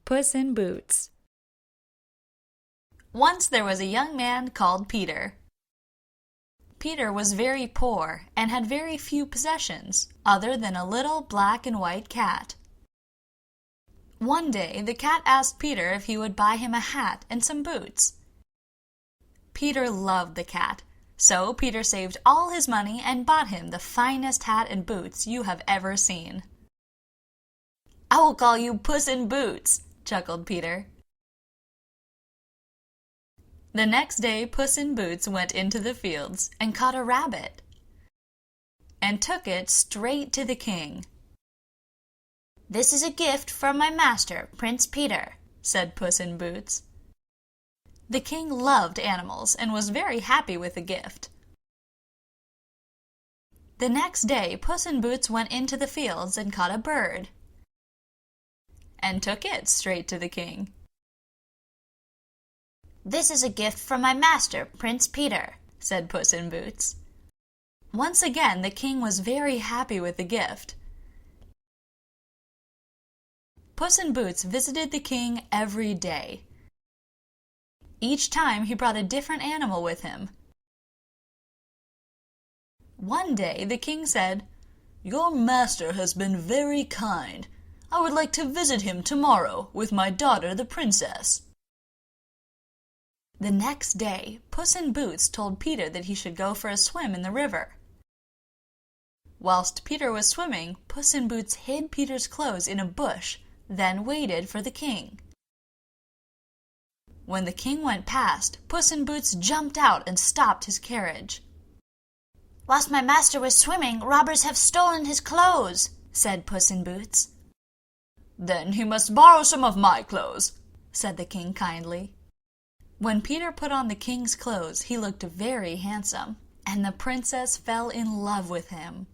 Puss in Boots. Once there was a young man called Peter. Peter was very poor and had very few possessions, other than a little black and white cat. One day the cat asked Peter if he would buy him a hat and some boots. Peter loved the cat, so Peter saved all his money and bought him the finest hat and boots you have ever seen. "I will call you Puss in Boots," chuckled Peter. The next day Puss in Boots went into the fields and caught a rabbit and took it straight to the king. "This is a gift from my master, Prince Peter," said Puss in Boots. The king loved animals and was very happy with the gift. The next day Puss in Boots went into the fields and caught a bird and took it straight to the king. "This is a gift from my master, Prince Peter," said Puss in Boots. Once again the king was very happy with the gift. Puss in Boots visited the king every day. Each time he brought a different animal with him. One day the king said, "Your master has been very kind. I would like to visit him tomorrow with my daughter the princess." The next day Puss in Boots told Peter that he should go for a swim in the river. Whilst Peter was swimming, Puss in Boots hid Peter's clothes in a bush, then waited for the king. When the king went past, Puss in Boots jumped out and stopped his carriage. "Whilst my master was swimming, robbers have stolen his clothes," said Puss in Boots. "Then he must borrow some of my clothes," said the king kindly. When Peter put on the king's clothes, he looked very handsome, and the princess fell in love with him.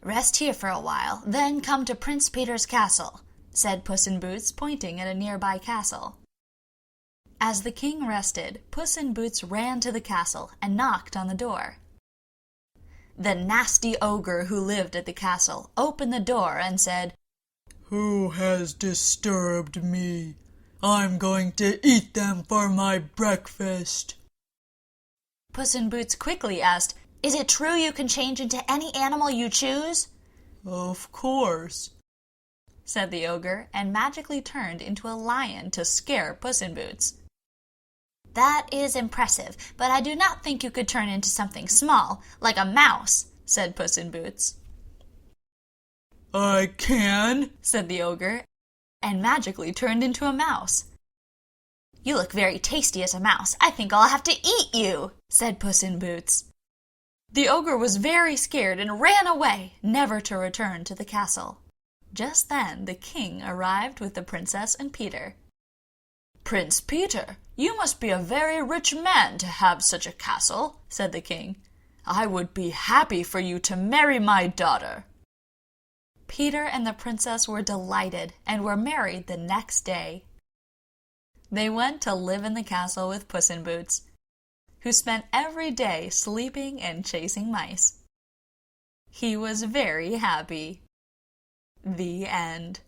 "Rest here for a while, then come to Prince Peter's castle," said Puss in Boots, pointing at a nearby castle. As the king rested, Puss in Boots ran to the castle and knocked on the door. The nasty ogre who lived at the castle opened the door and said, "Who has disturbed me? I'm going to eat them for my breakfast." Puss in Boots quickly asked, "Is it true you can change into any animal you choose?" "Of course," said the ogre, and magically turned into a lion to scare Puss in Boots. "That is impressive, but I do not think you could turn into something small, like a mouse," said Puss in Boots. "I can," said the ogre, and magically turned into a mouse. "You look very tasty as a mouse. I think I'll have to eat you," said Puss in Boots. The ogre was very scared and ran away, never to return to the castle. Just then the king arrived with the princess and Peter. "Prince Peter, you must be a very rich man to have such a castle," said the king. "I would be happy for you to marry my daughter." Peter and the princess were delighted and were married the next day. They went to live in the castle with Puss in Boots, who spent every day sleeping and chasing mice. He was very happy. The end.